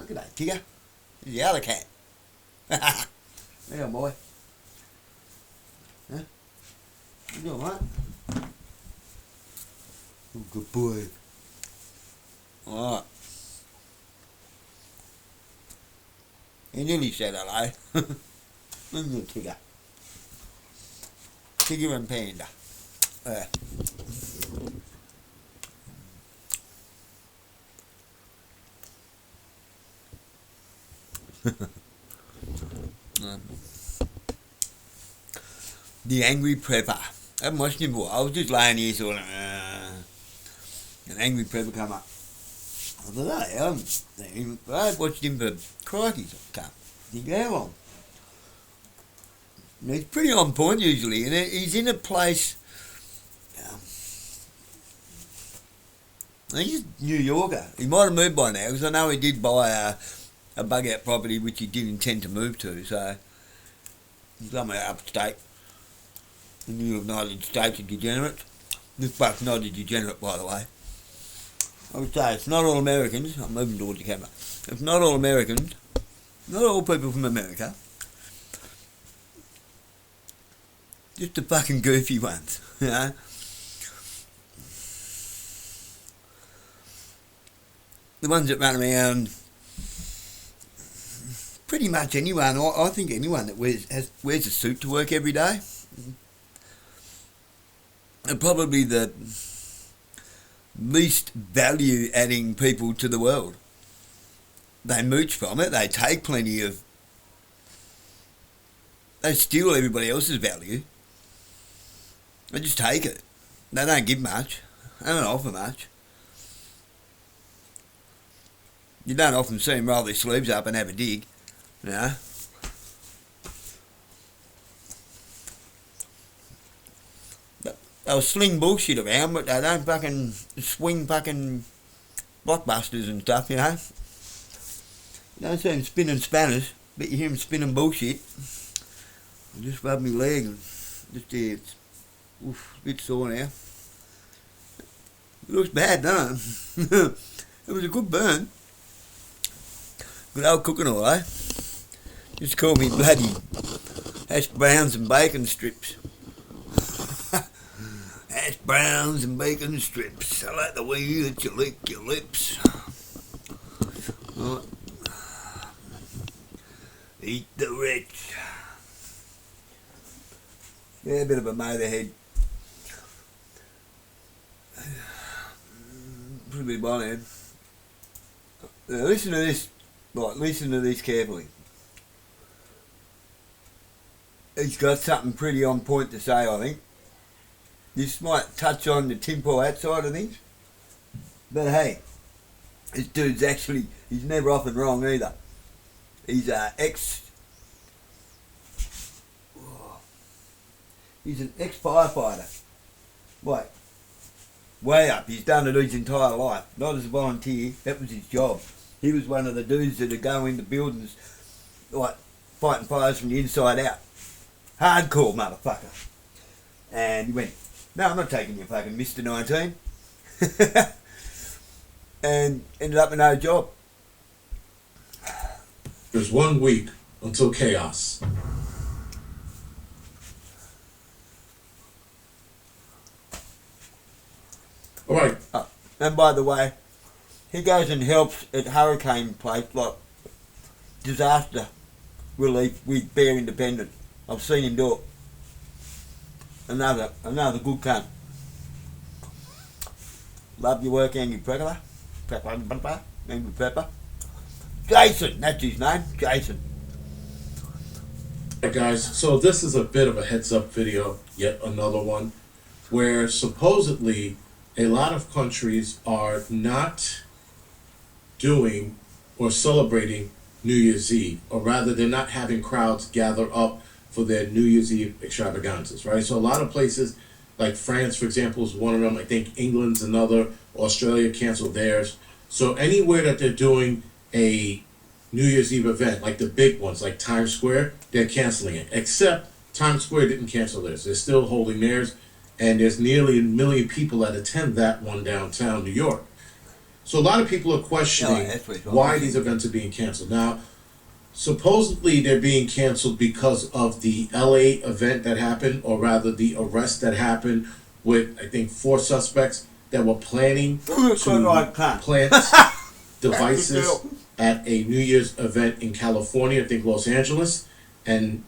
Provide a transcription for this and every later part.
Look at that Tigger. He's the other cat. There you go, boy. Huh? You doing, what? Oh, good boy. Alright. He nearly said hello. Look at Tigger. Tigger and Panda. The Angry Prepper. I haven't watched him before. I was just laying here sort of, an Angry Prepper come up. I thought, hey, I watched him for crikey. I can't think how long. And he's pretty on point usually, and he's in a place. He's a New Yorker. He might have moved by now, because I know he did buy a bug out property which he did intend to move to. So he's somewhere upstate. The New United States of degenerates. This buck's not a degenerate, by the way. I would say it's not all Americans. I'm moving towards the camera. It's not all Americans. Not all people from America. Just the fucking goofy ones, you know. The ones that run around. Pretty much anyone. I think anyone that wears a suit to work every day. Are probably the least value adding people to the world. They mooch from it, they take plenty of, they steal everybody else's value. They just take it. They don't give much. They don't offer much. You don't often see them roll their sleeves up and have a dig, you know. They'll sling bullshit around, but they don't fucking swing fucking blockbusters and stuff, you know. You don't see them spinning spanners, but you hear them spinning bullshit. I just rubbed my leg and just there, it's a bit sore now. It looks bad, doesn't it? It was a good burn. Good old cooking oil, eh? Just call me bloody hash browns and bacon strips. Hash browns and bacon strips. I like the way that you lick your lips. Right. Eat the rich. Yeah, a bit of a motorhead. Put a bit of bonnet. Listen to this. Right, listen to this carefully. He's got something pretty on point to say, I think. This might touch on the tinfoil hat side of things. But hey, this dude's actually, he's never often wrong either. He's an ex-firefighter. Wait, way up. He's done it his entire life. Not as a volunteer, that was his job. He was one of the dudes that would go into buildings, like, fighting fires from the inside out. Hardcore motherfucker. And he went, no, I'm not taking you fucking Mr. 19. And ended up with no job. There's 1 week until chaos. All right. And by the way, he goes and helps at hurricane place, like disaster relief with Bear Independent. I've seen him do it. Another good cunt. Love your work, Angry Prepper. Angry Prepper. Jason, that's his name, Jason. Alright guys, so this is a bit of a heads up video, yet another one, where supposedly a lot of countries are not doing or celebrating New Year's Eve, or rather they're not having crowds gather up for their New Year's Eve extravaganzas, right? So a lot of places, like France, for example, is one of them. I think England's another. Australia canceled theirs. So anywhere that they're doing a New Year's Eve event, like the big ones, like Times Square, they're canceling it. Except Times Square didn't cancel theirs. They're still holding theirs, and there's nearly 1 million people that attend that one downtown New York. So a lot of people are questioning Yeah, that's what it's why all these about. events are being canceled. Now, supposedly they're being canceled because of the LA event that happened, or rather the arrest that happened with, I think, 4 suspects that were planning to plant devices at a New Year's event in California, I think Los Angeles, and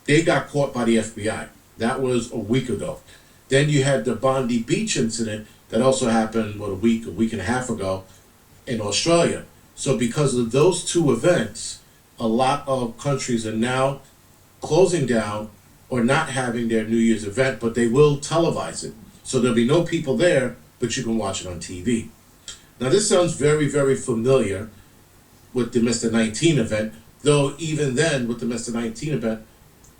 they got caught by the FBI. That was a week ago. Then you had the Bondi Beach incident that also happened, a week and a half ago in Australia. So because of those two events, a lot of countries are now closing down or not having their New Year's event, but they will televise it. So there'll be no people there, but you can watch it on TV. Now this sounds very, very familiar with the Mr. 19 event, though even then with the Mr. 19 event,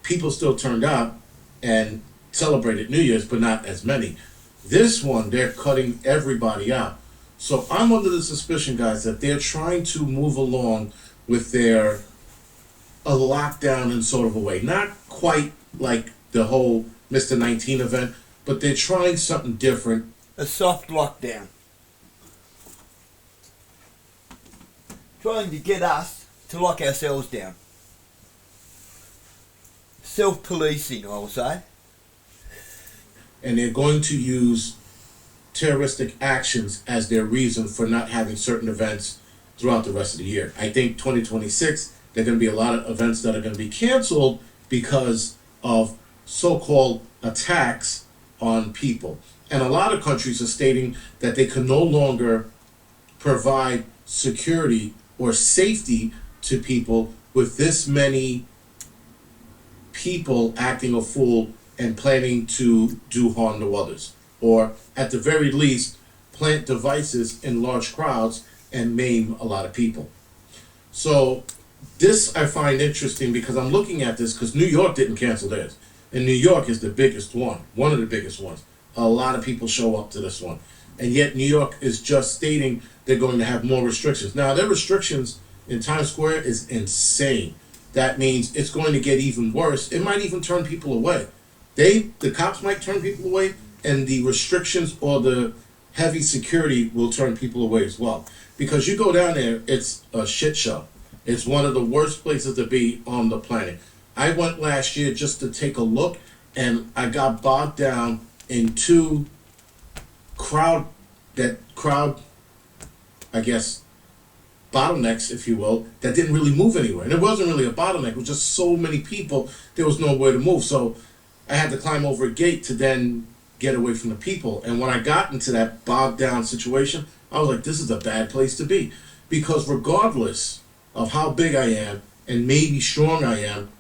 people still turned out and celebrated New Year's, but not as many. This one, they're cutting everybody out. So I'm under the suspicion, guys, that they're trying to move along with their a lockdown in sort of a way. Not quite like the whole Mr. 19 event, but they're trying something different. A soft lockdown. Trying to get us to lock ourselves down. Self-policing, I will say. And they're going to use terroristic actions as their reason for not having certain events throughout the rest of the year. I think 2026, there are going to be a lot of events that are going to be canceled because of so-called attacks on people. And a lot of countries are stating that they can no longer provide security or safety to people with this many people acting a fool and planning to do harm to others. Or at the very least, plant devices in large crowds and maim a lot of people. So this I find interesting because I'm looking at this because New York didn't cancel theirs. And New York is the biggest one of the biggest ones. A lot of people show up to this one. And yet New York is just stating they're going to have more restrictions. Now, their restrictions in Times Square is insane. That means it's going to get even worse. It might even turn people away. The cops might turn people away, and the restrictions or the heavy security will turn people away as well. Because you go down there, it's a shit show. It's one of the worst places to be on the planet. I went last year just to take a look, and I got bogged down in two crowd, I guess, bottlenecks, if you will, that didn't really move anywhere. And it wasn't really a bottleneck. It was just so many people, there was nowhere to move. So I had to climb over a gate to then get away from the people. And when I got into that bogged down situation, I was like, this is a bad place to be. Because regardless of how big I am and maybe strong I am,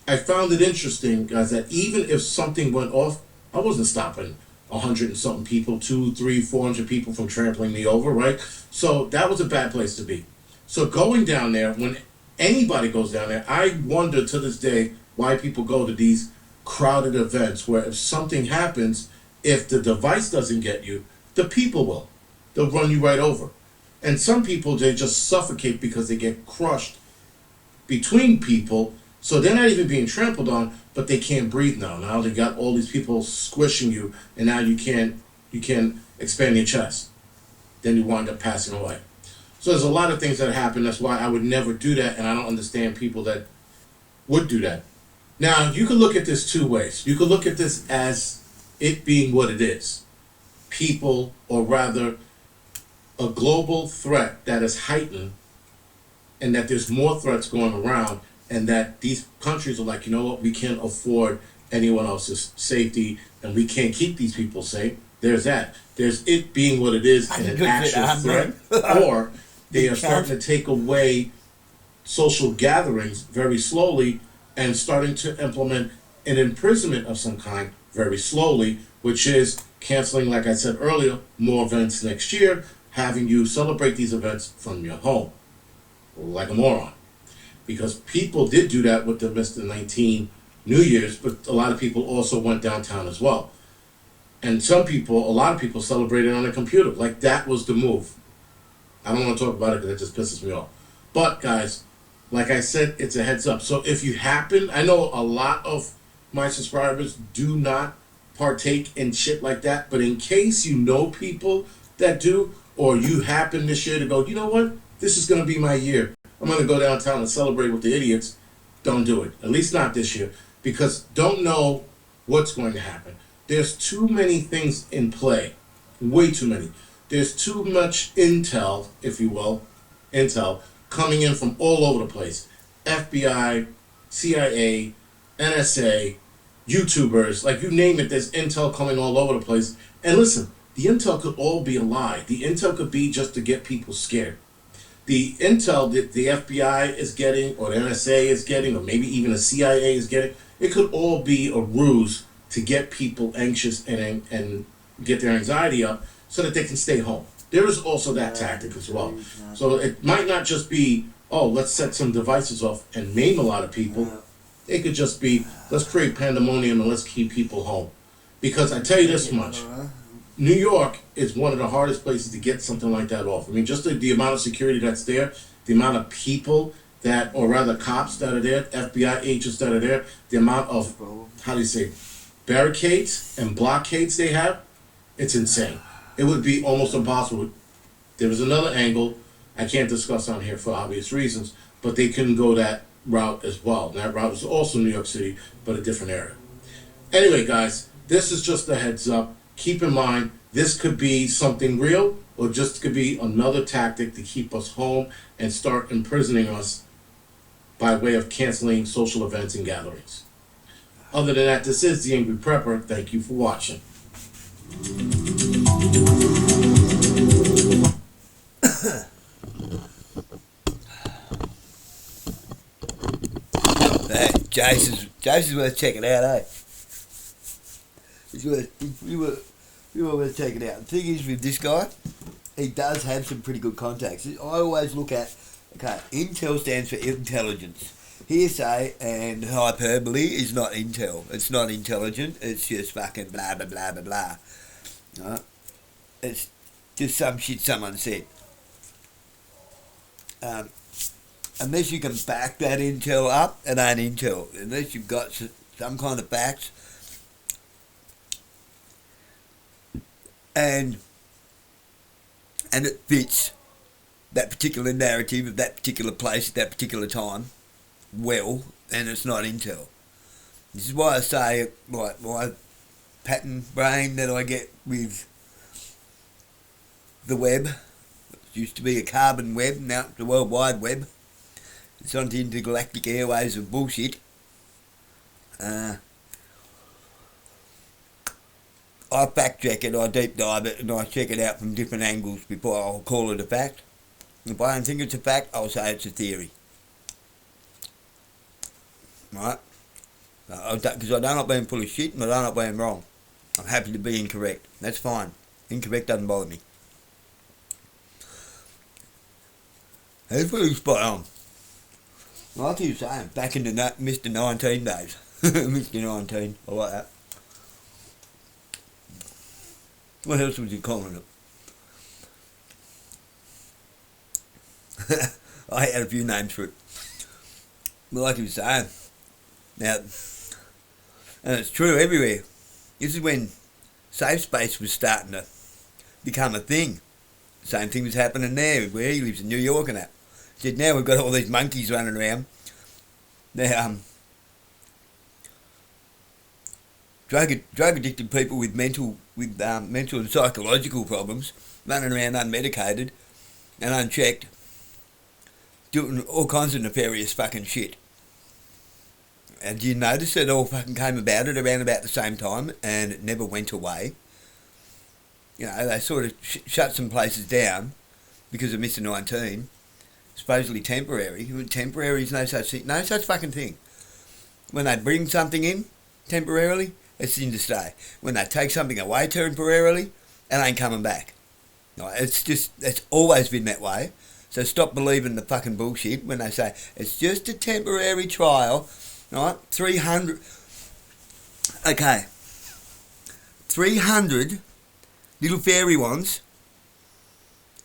I found it interesting, guys, that even if something went off, I wasn't stopping 100 and something people, 200, 300, 400 people from trampling me over, right? So that was a bad place to be. So going down there, when anybody goes down there, I wonder to this day why people go to these crowded events where if something happens, if the device doesn't get you, the people will. They'll run you right over. And some people, they just suffocate because they get crushed between people. So they're not even being trampled on, but they can't breathe now. Now they got all these people squishing you, and now you can't expand your chest. Then you wind up passing away. So there's a lot of things that happen. That's why I would never do that, and I don't understand people that would do that. Now, you can look at this two ways. You can look at this as it being what it is. People, or rather, a global threat that is heightened, and that there's more threats going around, and that these countries are like, you know what, we can't afford anyone else's safety, and we can't keep these people safe. There's that. There's it being what it is and an actual threat. Or they are starting to take away social gatherings very slowly and starting to implement an imprisonment of some kind very slowly, which is canceling, like I said earlier, more events next year, having you celebrate these events from your home, like a moron. Because people did do that with the Mr. 19 New Year's, but a lot of people also went downtown as well. And a lot of people celebrated on a computer. Like, that was the move. I don't want to talk about it because it just pisses me off. But, guys, like I said, it's a heads up. So if you happen, I know a lot of my subscribers do not partake in shit like that, but in case you know people that do, or you happen this year to go, you know what, this is going to be my year. I'm going to go downtown and celebrate with the idiots. Don't do it. At least not this year. Because don't know what's going to happen. There's too many things in play. Way too many. There's too much intel, if you will, intel, coming in from all over the place. FBI, CIA, NSA, YouTubers, like you name it, there's intel coming all over the place. And listen, the intel could all be a lie. The intel could be just to get people scared. The intel that the FBI is getting, or the NSA is getting, or maybe even the CIA is getting, it could all be a ruse to get people anxious and get their anxiety up so that they can stay home. There is also that tactic as well. So it might not just be, oh, let's set some devices off and maim a lot of people. It could just be, let's create pandemonium and let's keep people home. Because I tell you this much, New York is one of the hardest places to get something like that off. I mean, just the amount of security that's there, the amount of people that, or rather cops that are there, FBI agents that are there, the amount of, how do you say, barricades and blockades they have, it's insane. It would be almost impossible. There was another angle I can't discuss on here for obvious reasons, but they couldn't go that route as well. And that route is also New York City, but a different area. Anyway, guys, this is just a heads up. Keep in mind, this could be something real, or just could be another tactic to keep us home and start imprisoning us by way of canceling social events and gatherings. Other than that, this is The Angry Prepper. Thank you for watching. Hey, Jason's worth checking out, eh? You were worth checking out. The thing is with this guy, he does have some pretty good contacts. I always look at, okay, intel stands for intelligence. Hearsay and hyperbole is not intel. It's not intelligent. It's just fucking blah, blah, blah, blah, blah. Right? It's just some shit someone said. Unless you can back that intel up, it ain't intel. Unless you've got some kind of facts. And it fits that particular narrative of that particular place at that particular time well, and it's not intel. This is why I say, like, my pattern brain that I get with the web. It used to be a carbon web, now it's the World Wide Web. It's on the intergalactic airways of bullshit. I fact check it, I deep dive it, and I check it out from different angles before I'll call it a fact. If I don't think it's a fact, I'll say it's a theory. Right? Because I don't like being full of shit and I don't like being wrong. I'm happy to be incorrect. That's fine. Incorrect doesn't bother me. That's pretty spot on. Like you were saying, back in the Mr. 19 days. Mr. 19, I like that. What else was you calling it? I had a few names for it. But like you were saying, now, and it's true everywhere. This is when safe space was starting to become a thing. Same thing was happening there, where he lives in New York and that. He said, now we've got all these monkeys running around. They're drug addicted people with mental and psychological problems running around unmedicated and unchecked, doing all kinds of nefarious fucking shit. And you notice it all fucking came about at around about the same time, and it never went away. You know, they sort of shut some places down because of Mr. 19, supposedly temporary. Temporary is no such thing. No such fucking thing. When they bring something in temporarily, it's in to stay. When they take something away temporarily, it ain't coming back. Right? It's always been that way. So stop believing the fucking bullshit when they say it's just a temporary trial. Right? 300. Okay. 300 little fairy ones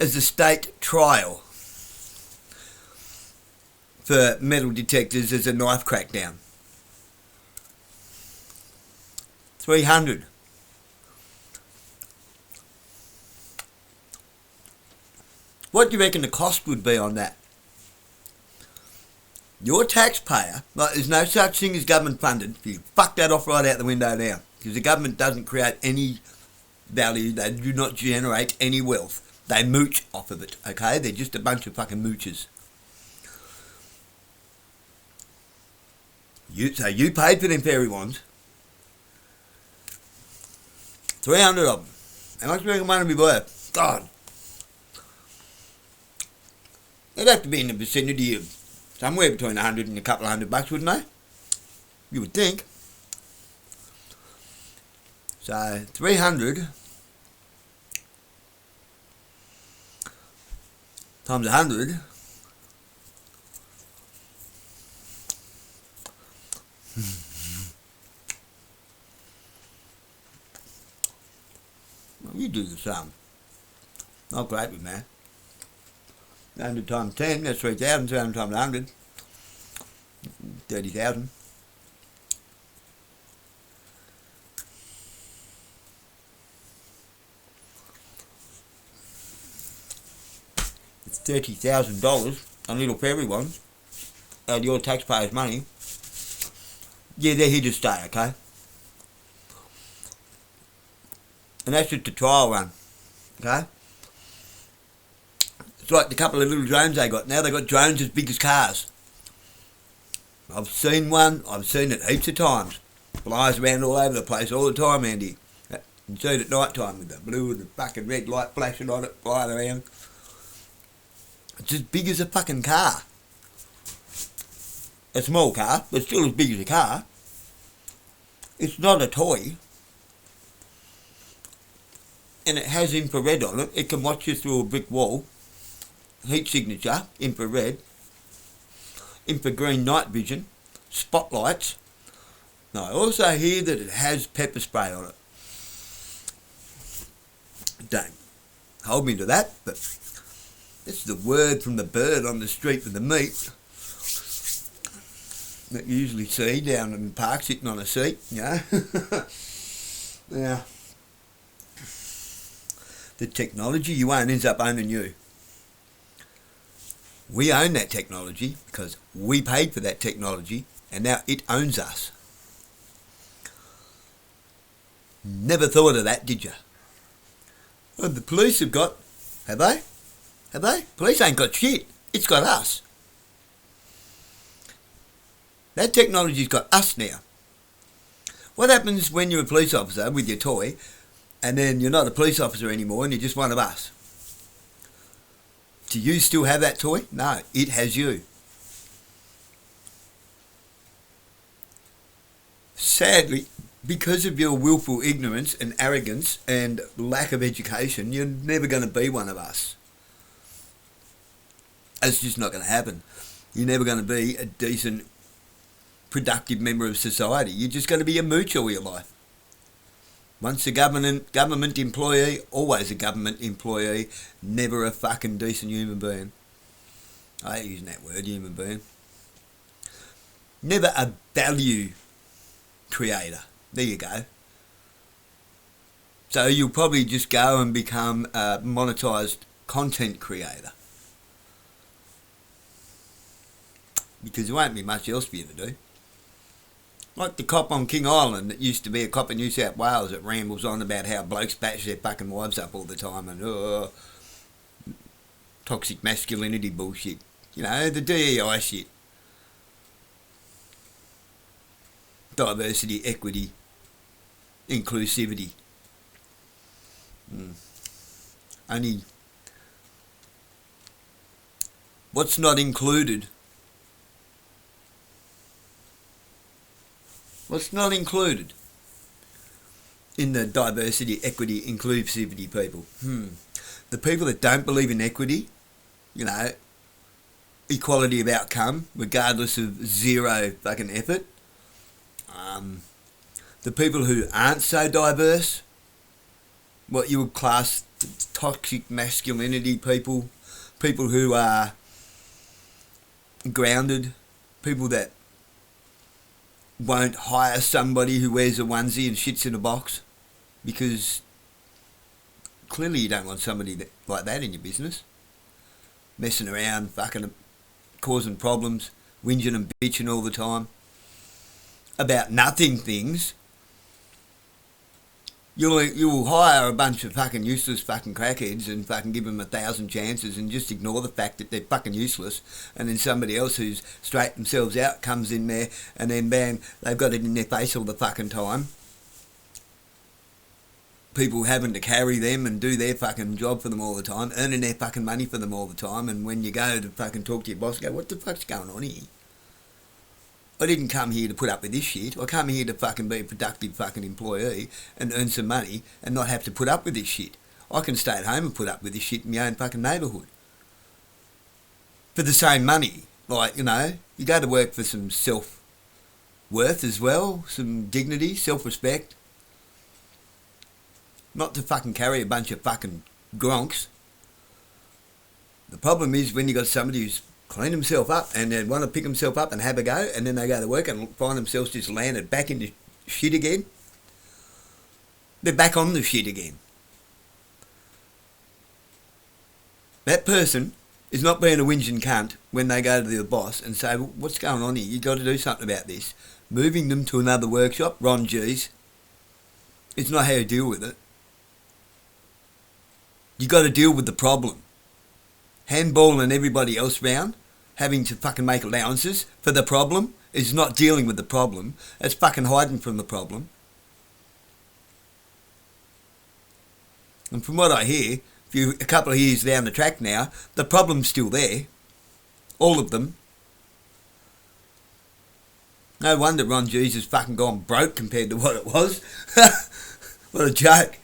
as a state trial for metal detectors as a knife crackdown. 300. What do you reckon the cost would be on that? Your taxpayer, like there's no such thing as government funded. You fuck that off right out the window now. Because the government doesn't create any value. They do not generate any wealth. They mooch off of it, okay? They're just a bunch of fucking moochers. So you paid for them fairy wands. 300 of them. How much do you reckon one would be worth? God. They'd have to be in the vicinity of somewhere between 100 and a couple of $100, wouldn't they? You would think. So 300 times 100. Well, you do the sum. Not great with math. 100 times 10, that's 3,000. 300 times 100, 30,000. It's $30,000 on little fairy ones out of your taxpayers' money. Yeah, they're here to stay, okay? And that's just a trial run, okay? It's like the couple of little drones they got. Now they got drones as big as cars. I've seen one. I've seen it heaps of times. Flies around all over the place all the time, Andy. You see it at night time with the blue and the fucking red light flashing on it, flying around. It's as big as a fucking car. A small car, but still as big as a car. It's not a toy. And it has infrared on it. It can watch you through a brick wall. Heat signature, infrared, infragreen night vision, spotlights. Now I also hear that it has pepper spray on it. Don't hold me to that, but it's the word from the bird on the street with the meat that you usually see down in the park sitting on a seat, you know. Now, the technology you own ends up owning you. We own that technology because we paid for that technology and now it owns us. Never thought of that, did you? Well, the police have got... Have they? Have they? Police ain't got shit. It's got us. That technology's got us now. What happens when you're a police officer with your toy and then you're not a police officer anymore and you're just one of us? Do you still have that toy? No, it has you. Sadly, because of your willful ignorance and arrogance and lack of education, you're never going to be one of us. It's just not going to happen. You're never going to be a decent, productive member of society. You're just going to be a mooch all your life. Once a government employee, always a government employee, never a fucking decent human being. I hate using that word, human being. Never a value creator. There you go. So you'll probably just go and become a monetised content creator. Because there won't be much else for you to do. Like the cop on King Island that used to be a cop in New South Wales that rambles on about how blokes bash their fucking wives up all the time and toxic masculinity bullshit. You know, the DEI shit. Diversity, equity, inclusivity. Only what's not included? What's not included in the diversity, equity, inclusivity people? The people that don't believe in equity, you know, equality of outcome, regardless of zero fucking effort. The people who aren't so diverse, what you would class toxic masculinity people, people who are grounded, people that won't hire somebody who wears a onesie and shits in a box, because clearly you don't want somebody like that in your business. messing around, fucking causing problems, whinging and bitching all the time about nothing things. You'll hire a bunch of fucking useless fucking crackheads and fucking give them 1,000 chances and just ignore the fact that they're fucking useless, and then somebody else who's straight themselves out comes in there and then bang, they've got it in their face all the fucking time. People having to carry them and do their fucking job for them all the time, earning their fucking money for them all the time, and when you go to fucking talk to your boss, go, what the fuck's going on here? I didn't come here to put up with this shit. I come here to fucking be a productive fucking employee and earn some money and not have to put up with this shit. I can stay at home and put up with this shit in my own fucking neighbourhood. For the same money. Like, you know, you go to work for some self-worth as well, some dignity, self-respect. Not to fucking carry a bunch of fucking gronks. The problem is when you got somebody who's clean himself up and they want to pick himself up and have a go, and then they go to work and find themselves just landed back into shit again. They're back on the shit again. That person is not being a whinging cunt when they go to the boss and say, well, what's going on here? You've got to do something about this. Moving them to another workshop, Ron G's, it's not how you deal with it. You got to deal with the problem. Handballing everybody else round, having to fucking make allowances for the problem, is not dealing with the problem. It's fucking hiding from the problem. And from what I hear, if you're a couple of years down the track now, the problem's still there. All of them. No wonder Ron G's has fucking gone broke compared to what it was. What a joke.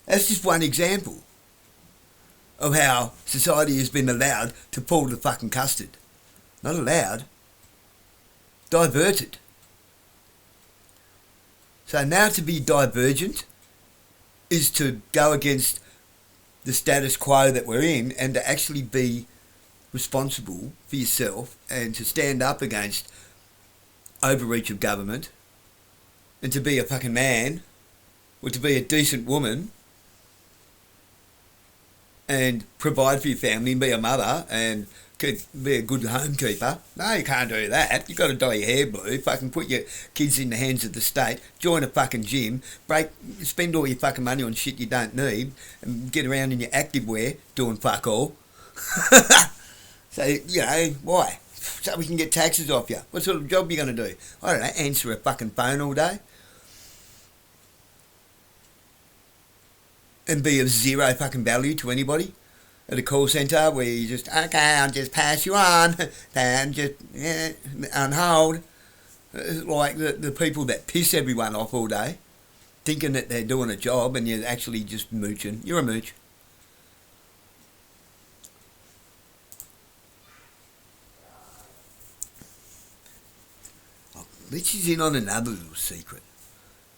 That's just one example of how society has been allowed to pull the fucking custard. Not allowed. Diverted. So now to be divergent is to go against the status quo that we're in and to actually be responsible for yourself and to stand up against overreach of government and to be a fucking man or to be a decent woman and provide for your family and be a mother and be a good homekeeper. No, you can't do that. You've got to dye your hair blue, fucking put your kids in the hands of the state, join a fucking gym, spend all your fucking money on shit you don't need and get around in your activewear doing fuck all. So, you know, why? So we can get taxes off you. What sort of job are you going to do? I don't know, answer a fucking phone all day? And be of zero fucking value to anybody at a call centre where you just, okay, I'll just pass you on and just on hold. Like the people that piss everyone off all day thinking that they're doing a job and you're actually just mooching. You're a mooch. I'll let you in on another little secret.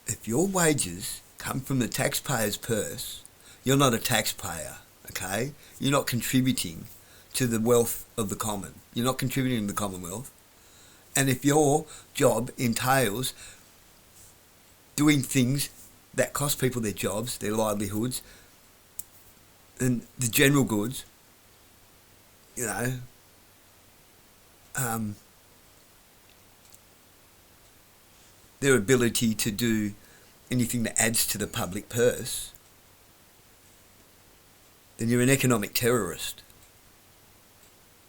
If your wages come from the taxpayer's purse, you're not a taxpayer, okay? You're not contributing to the wealth of the common. You're not contributing to the Commonwealth. And if your job entails doing things that cost people their jobs, their livelihoods, and the general goods, you know, their ability to do anything that adds to the public purse, then you're an economic terrorist.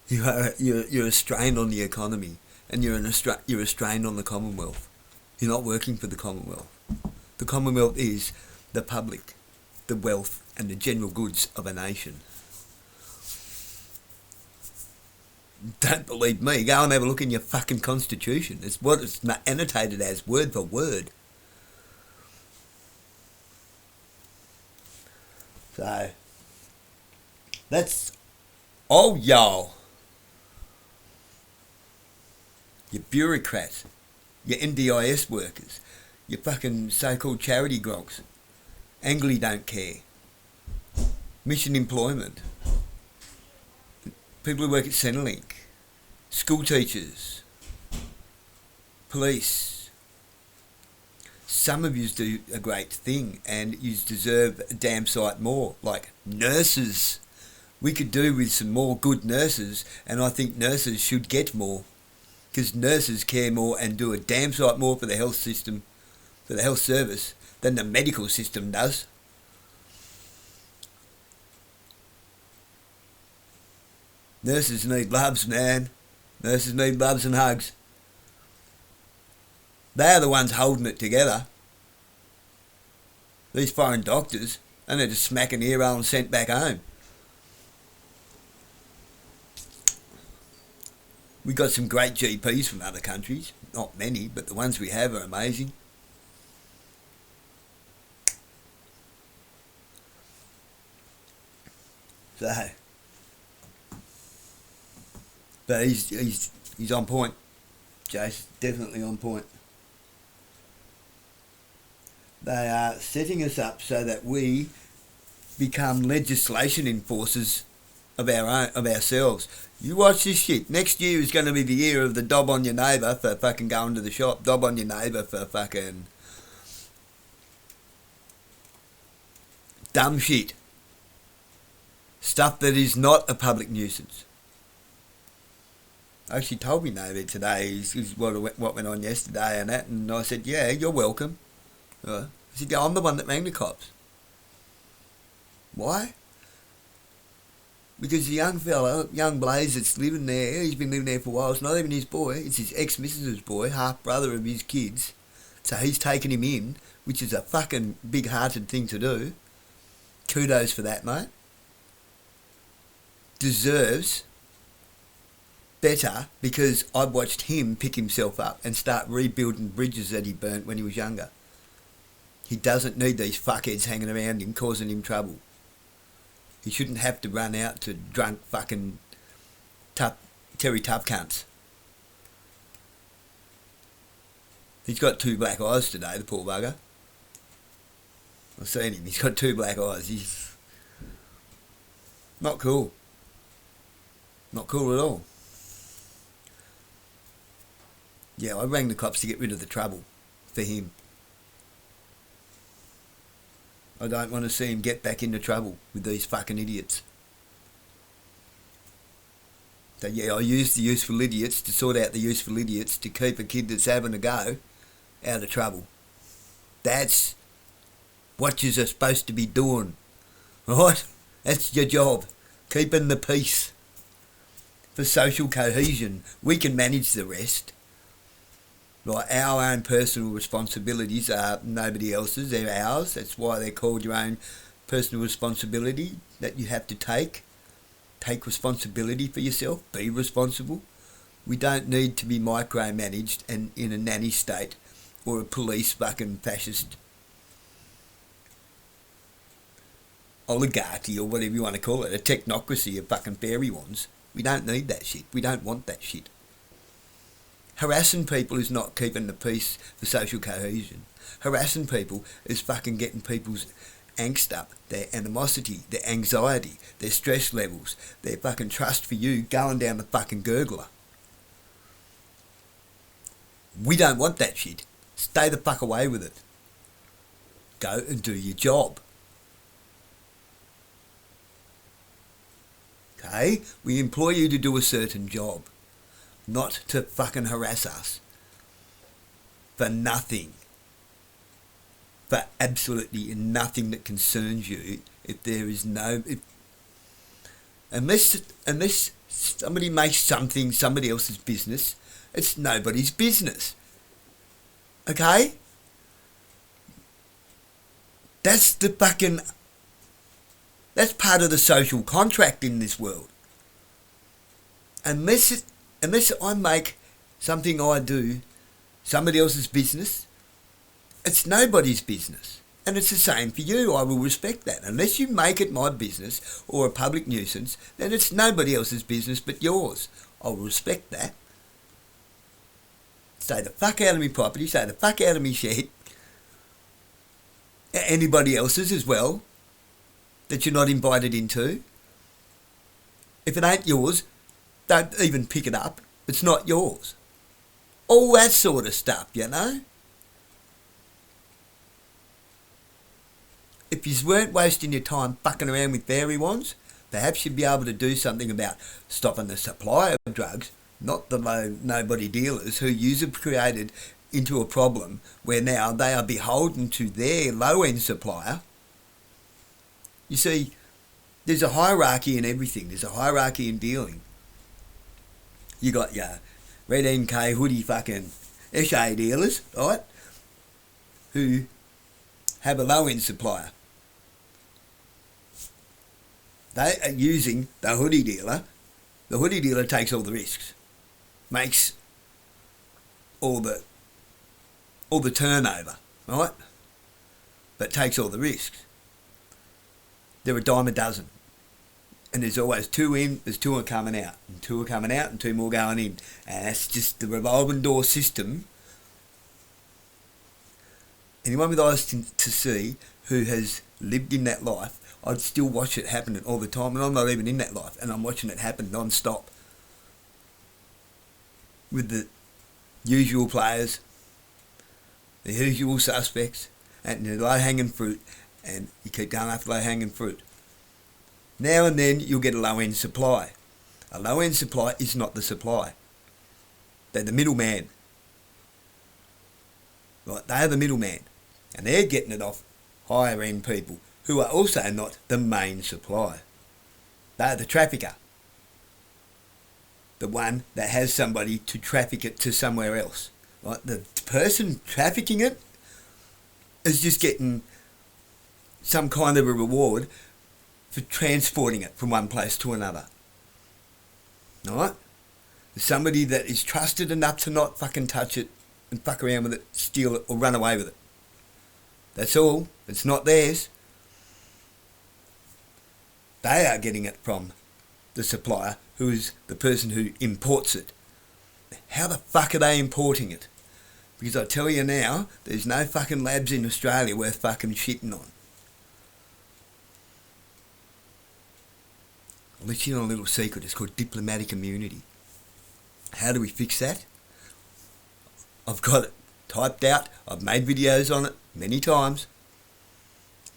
You're a strain on the economy, and you're a strain on the Commonwealth. You're not working for the Commonwealth. The Commonwealth is the public, the wealth, and the general goods of a nation. Don't believe me? Go and have a look in your fucking constitution. It's what it's annotated as, word for word. So, that's all y'all. Your bureaucrats, your NDIS workers, your fucking so-called charity grogs. Angley don't care. Mission Employment. People who work at Centrelink. School teachers. Police. Some of yous do a great thing and yous deserve a damn sight more. Like nurses. We could do with some more good nurses, and I think nurses should get more, because nurses care more and do a damn sight more for the health system, for the health service, than the medical system does. Nurses need loves, man. Nurses need loves and hugs. They're the ones holding it together. These foreign doctors, and they're just smacking the ear roll and sent back home. We got some great GPs from other countries. Not many, but the ones we have are amazing. So, but he's on point. Jace, definitely on point. They are setting us up so that we become legislation enforcers of ourselves. You watch this shit. Next year is going to be the year of the dob on your neighbour for fucking going to the shop. Dob on your neighbour for fucking dumb shit. Stuff that is not a public nuisance. I actually told me neighbour today is what went on yesterday and that, and I said, yeah, you're welcome. I said, yeah, I'm the one that rang the cops. Why? Because the young fella, young Blaze that's living there, he's been living there for a while, it's not even his boy, it's his ex-missus's boy, half-brother of his kids. So he's taken him in, which is a fucking big-hearted thing to do. Kudos for that, mate. Deserves better, because I've watched him pick himself up and start rebuilding bridges that he burnt when he was younger. He doesn't need these fuckheads hanging around him, causing him trouble. He shouldn't have to run out to drunk fucking Terry Tough cunts. He's got 2 black eyes today, the poor bugger. I've seen him, he's got 2 black eyes. He's not cool. Not cool at all. Yeah, I rang the cops to get rid of the trouble for him. I don't want to see him get back into trouble with these fucking idiots. So yeah, I use the useful idiots to sort out the useful idiots to keep a kid that's having a go out of trouble. That's what you're supposed to be doing, right? That's your job, keeping the peace. For social cohesion, we can manage the rest. Like, our own personal responsibilities are nobody else's, they're ours. That's why they're called your own personal responsibility that you have to take. Take responsibility for yourself, be responsible. We don't need to be micromanaged and in a nanny state or a police fucking fascist oligarchy or whatever you want to call it, a technocracy of fucking fairy wands. We don't need that shit. We don't want that shit. Harassing people is not keeping the peace for social cohesion. Harassing people is fucking getting people's angst up, their animosity, their anxiety, their stress levels, their fucking trust for you going down the fucking gurgler. We don't want that shit. Stay the fuck away with it. Go and do your job. Okay? We employ you to do a certain job. Not to fucking harass us. For nothing. For absolutely nothing that concerns you. If there is no... Unless somebody makes something somebody else's business, it's nobody's business. Okay? That's the fucking... That's part of the social contract in this world. Unless I make something I do somebody else's business, it's nobody's business. And it's the same for you. I will respect that. Unless you make it my business or a public nuisance, then it's nobody else's business but yours. I will respect that. Stay the fuck out of me property, stay the fuck out of me shed. Anybody else's as well that you're not invited into. If it ain't yours, don't even pick it up. It's not yours. All that sort of stuff, you know. If you weren't wasting your time fucking around with fairy wands, Perhaps you'd be able to do something about stopping the supply of drugs, not the low nobody dealers who you've created into a problem where now they are beholden to their low-end supplier. You see, there's a hierarchy in everything. There's a hierarchy in dealing. You got your Red NK hoodie fucking SA dealers, right, who have a low-end supplier. They are using the hoodie dealer. The hoodie dealer takes all the risks, makes all the turnover, right? But takes all the risks. They're a dime a dozen. And there's always two in, there's two are coming out, and two are coming out, and two more going in. And that's just the revolving door system. Anyone with eyes to see who has lived in that life, I'd still watch it happening all the time, and I'm not even in that life, and I'm watching it happen non-stop. With the usual players, the usual suspects, and the low-hanging fruit, and you keep going after low-hanging fruit. Now and then you'll get a low-end supply. A low-end supply is not the supply. They're the middleman. Right, they are the middleman. And they're getting it off higher-end people who are also not the main supply. They're the trafficker. The one that has somebody to traffic it to somewhere else. Right? The person trafficking it is just getting some kind of a reward for transporting it from one place to another. Alright? Somebody that is trusted enough to not fucking touch it and fuck around with it, steal it, or run away with it. That's all. It's not theirs. They are getting it from the supplier, who is the person who imports it. How the fuck are they importing it? Because I tell you now, there's no fucking labs in Australia worth fucking shitting on. I'll let you know a little secret. It's called diplomatic immunity. How do we fix that? I've got it typed out. I've made videos on it many times.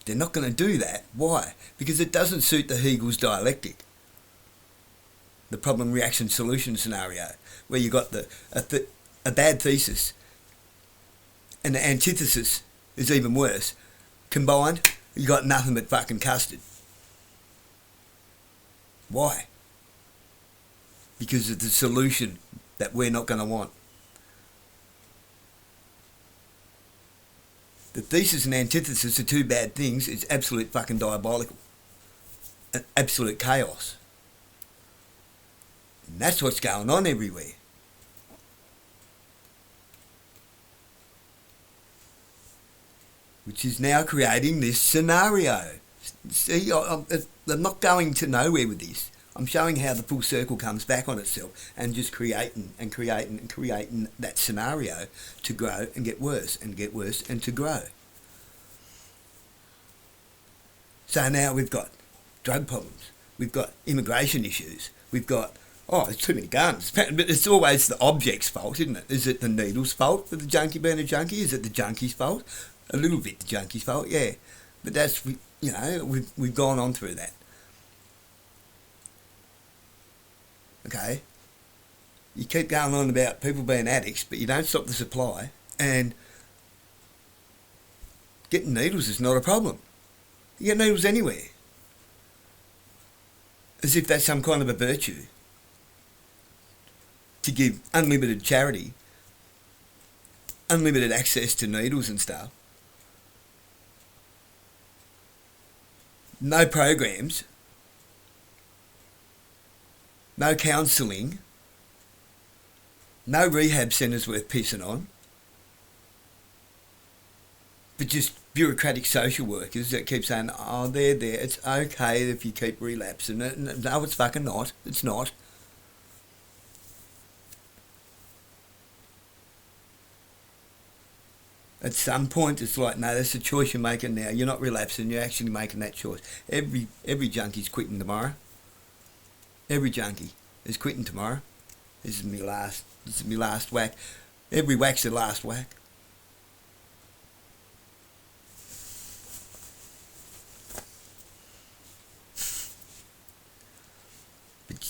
They're not going to do that. Why? Because it doesn't suit the Hegel's dialectic. The problem, reaction, solution scenario, where you got a bad thesis and the antithesis is even worse. Combined, you got nothing but fucking custard. Why? Because of the solution that we're not going to want. The thesis and antithesis are two bad things. It's absolute fucking diabolical. Absolute chaos. And that's what's going on everywhere. Which is now creating this scenario. See, I'm not going to nowhere with this. I'm showing how the full circle comes back on itself and just creating that scenario to grow and get worse and get worse and to grow. So now we've got drug problems. We've got immigration issues. We've got, there's too many guns. But it's always the object's fault, isn't it? Is it the needle's fault for the junkie being a junkie? Is it the junkie's fault? A little bit the junkie's fault, yeah. But that's, we've gone on through that. Okay? You keep going on about people being addicts, but you don't stop the supply, and getting needles is not a problem. You get needles anywhere. As if that's some kind of a virtue. To give unlimited charity, unlimited access to needles and stuff. No programs, no counselling, no rehab centres worth pissing on, but just bureaucratic social workers that keep saying, they're there, it's okay if you keep relapsing. No, it's fucking not. It's not. At some point, it's like, no, that's a choice you're making now. You're not relapsing. You're actually making that choice. Every junkie's quitting tomorrow. Every junkie is quitting tomorrow. This is my last whack. Every whack's the last whack.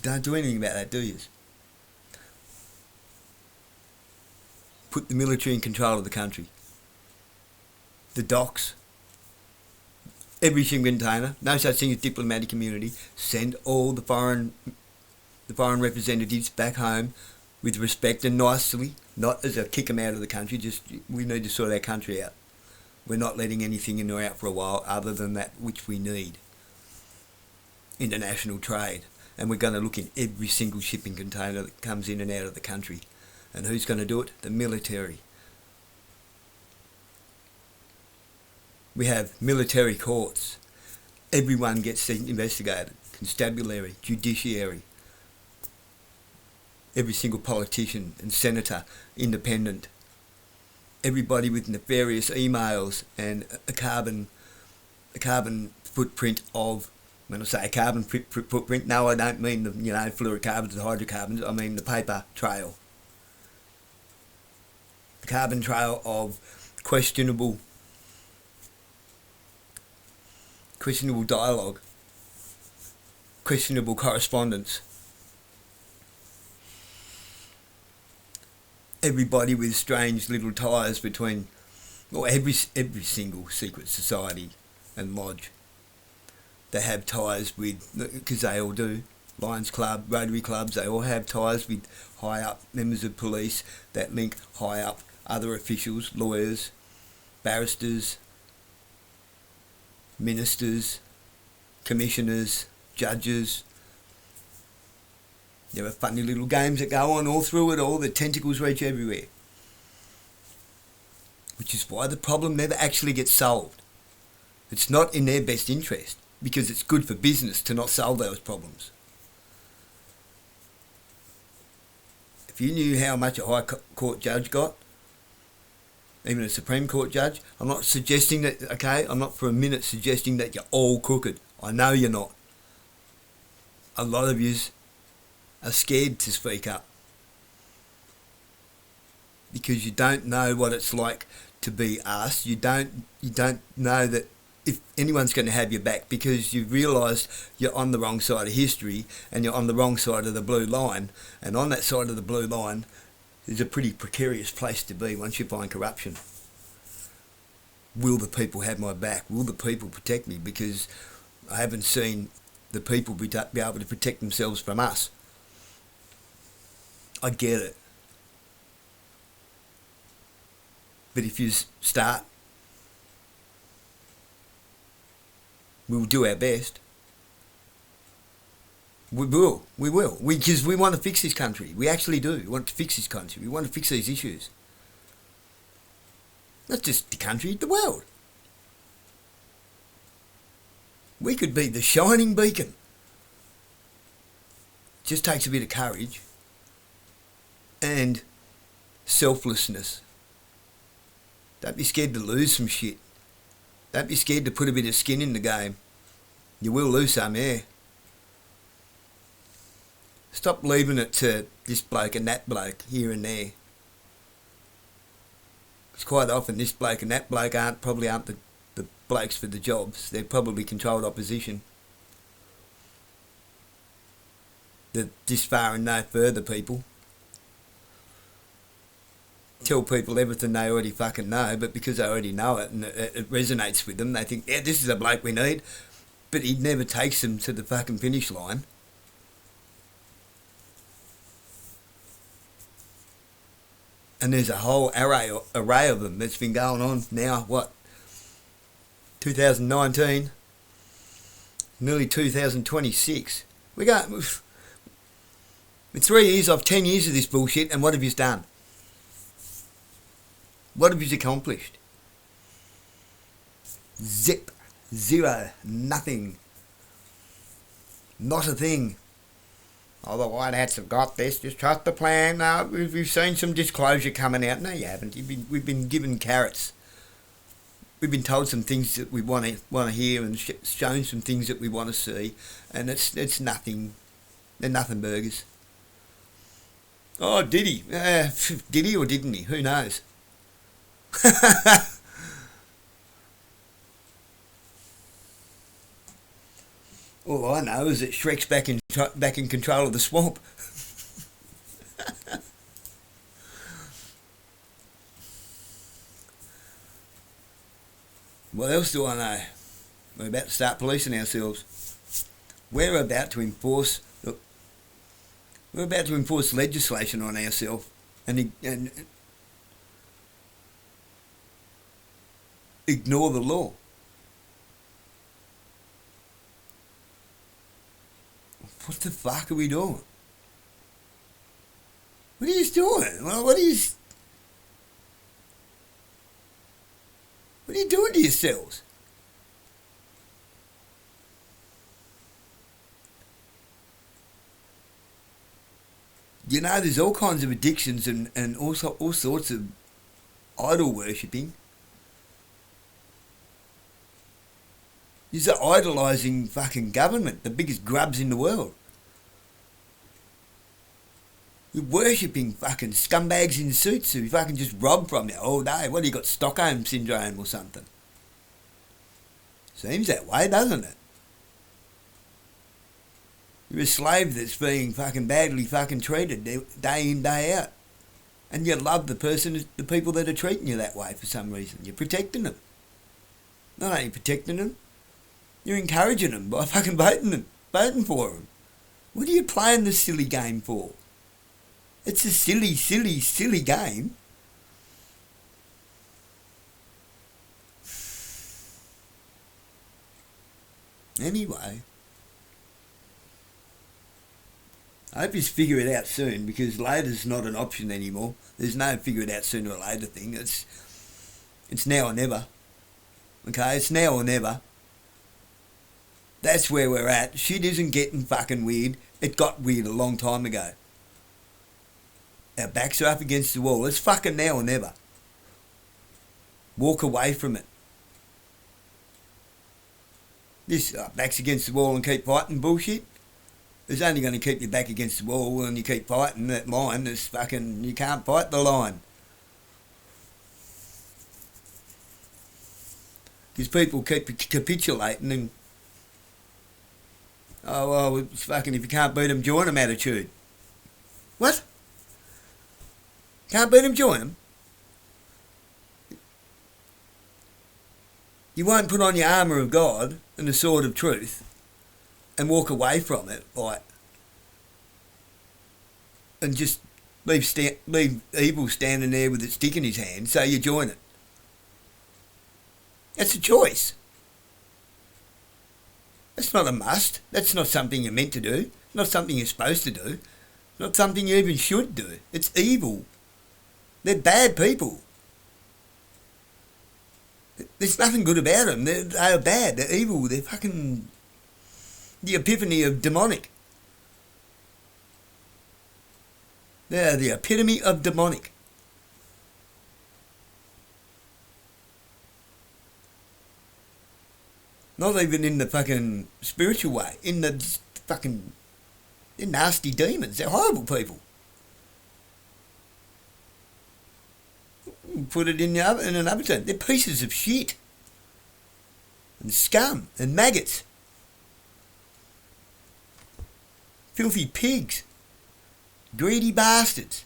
Don't do anything about that, do you? Put the military in control of the country. The docks. Every single container. No such thing as diplomatic immunity. Send all the foreign representatives back home with respect and nicely, not as a kick them out of the country, just we need to sort our country out. We're not letting anything in or out for a while other than that which we need. International trade. And we're going to look in every single shipping container that comes in and out of the country. And who's going to do it? The military. We have military courts. Everyone gets investigated. Constabulary, judiciary. Every single politician and senator, independent. Everybody with nefarious emails and a carbon footprint of, when I say a carbon footprint, no, I don't mean the fluorocarbons and hydrocarbons, I mean the paper trail. The carbon trail of questionable dialogue, questionable correspondence. Everybody with strange little ties between, or every single secret society and lodge. They have ties with, because they all do, Lions Club, Rotary Clubs, they all have ties with high up members of police that link high up other officials, lawyers, barristers, ministers, commissioners, judges. There are funny little games that go on all through it all. The tentacles reach everywhere. Which is why the problem never actually gets solved. It's not in their best interest, because it's good for business to not solve those problems. If you knew how much a High Court judge got, even a Supreme Court judge, I'm not suggesting that, okay, I'm not for a minute suggesting that you're all crooked. I know you're not. A lot of yous are scared to speak up because you don't know what it's like to be asked. You don't know that if anyone's going to have your back, because you've realised you're on the wrong side of history and you're on the wrong side of the blue line, and on that side of the blue line is a pretty precarious place to be once you find corruption. Will the people have my back? Will the people protect me? Because I haven't seen the people be able to protect themselves from us. I get it. But if you start, we'll do our best. We will. Because we want to fix this country. We actually do. We want to fix this country. We want to fix these issues. Not just the country, the world. We could be the shining beacon. Just takes a bit of courage and selflessness. Don't be scared to lose some shit. Don't be scared to put a bit of skin in the game. You will lose some, yeah. Stop leaving it to this bloke and that bloke here and there. Because quite often this bloke and that bloke probably aren't the blokes for the jobs. They're probably controlled opposition. The this far and no further people. Tell people everything they already fucking know, but because they already know it and it resonates with them, they think, yeah, this is a bloke we need. But he never takes them to the fucking finish line. And there's a whole array of them that's been going on now, 2019, nearly 2026. We got in 3 years of 10 years of this bullshit, and what have you done? What have you accomplished? Zip. Zero. Nothing. Not a thing. Oh, the White Hats have got this. Just trust the plan. No, we've seen some disclosure coming out. No, you haven't. We've been given carrots. We've been told some things that we want to hear and shown some things that we want to see, and it's nothing. They're nothing burgers. Oh, did he? Did he or didn't he? Who knows? All I know is that Shrek's back in control of the swamp. What else do I know? We're about to start policing ourselves. We're about to enforce legislation on ourselves and ignore the law. What the fuck are we doing? What are you doing? What are you doing to yourselves? You know, there's all kinds of addictions and also all sorts of idol worshipping. You're idolising fucking government, the biggest grubs in the world. You're worshipping fucking scumbags in suits who fucking just rob from you all day. What, you got Stockholm Syndrome or something? Seems that way, doesn't it? You're a slave that's being fucking badly fucking treated day in, day out. And you love the people that are treating you that way for some reason. You're protecting them. Not only protecting them, you're encouraging them by fucking voting for them. What are you playing this silly game for? It's a silly, silly, silly game. Anyway, I hope you figure it out soon, because later's not an option anymore. There's no figure it out sooner or later thing. It's now or never. Okay, it's now or never. That's where we're at. Shit isn't getting fucking weird. It got weird a long time ago. Our backs are up against the wall. It's fucking now or never. Walk away from it. This backs against the wall and keep fighting bullshit is only going to keep you back against the wall when you keep fighting that line. That's fucking, you can't fight the line. Because people keep capitulating and, oh, well, it's fucking, if you can't beat them, join them attitude. What? Can't beat them, join them? You won't put on your armour of God and the sword of truth and walk away from it, like, and just leave evil standing there with its stick in his hand, so you join it. That's a choice. That's not a must. That's not something you're meant to do. Not something you're supposed to do. Not something you even should do. It's evil. They're bad people. There's nothing good about them. They are bad. They're evil. They're fucking the epiphany of demonic. They're the epitome of demonic. Not even in the fucking spiritual way. In the fucking... They're nasty demons. They're horrible people. Put it in another term. They're pieces of shit. And scum. And maggots. Filthy pigs. Greedy bastards.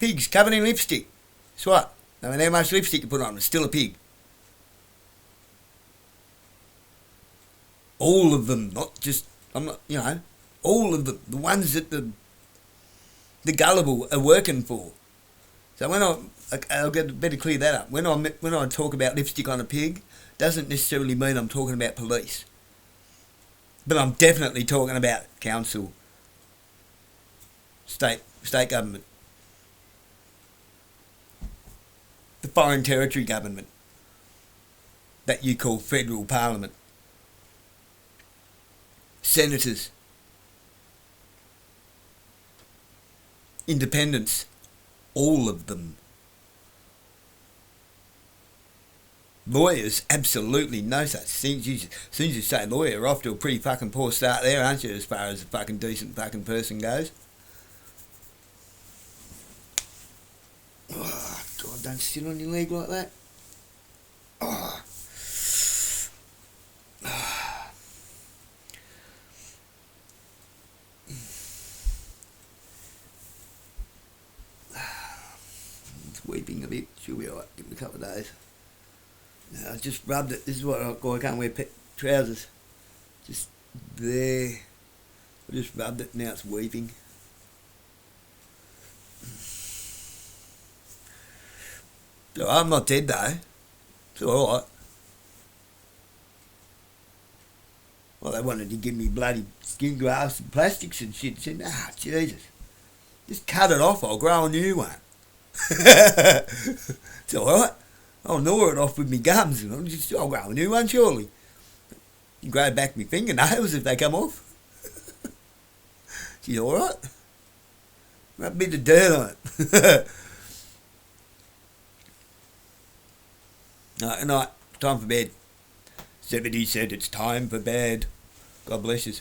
Pigs covered in lipstick. That's what? No matter how much lipstick you put on, it's still a pig. All of them, not just, I'm not, you know, all of them, the ones that the gullible are working for. So when I'll better clear that up. When I talk about lipstick on a pig, doesn't necessarily mean I'm talking about police. But I'm definitely talking about council, state government, the foreign territory government that you call federal parliament, senators, independents, all of them. Lawyers, absolutely no such thing. As soon as you say lawyer, you're off to a pretty fucking poor start there, aren't you, as far as a fucking decent fucking person goes? Oh, God, don't sit on your leg like that. Oh. just weeping a bit. She'll be alright. Give it a couple of days. No, I just rubbed it. This is what I can't wear trousers. Just there. I just rubbed it. Now it's weeping. So I'm not dead though. It's alright. Well, they wanted to give me bloody skin grafts and plastics and shit. I said, Jesus. Just cut it off. I'll grow a new one. It's alright. I'll gnaw it off with my gums. I'll grow a new one, surely. You grow back my fingernails if they come off. She's alright. Rub a bit of dirt on it. Night, time for bed. 70 said it's time for bed. God bless you.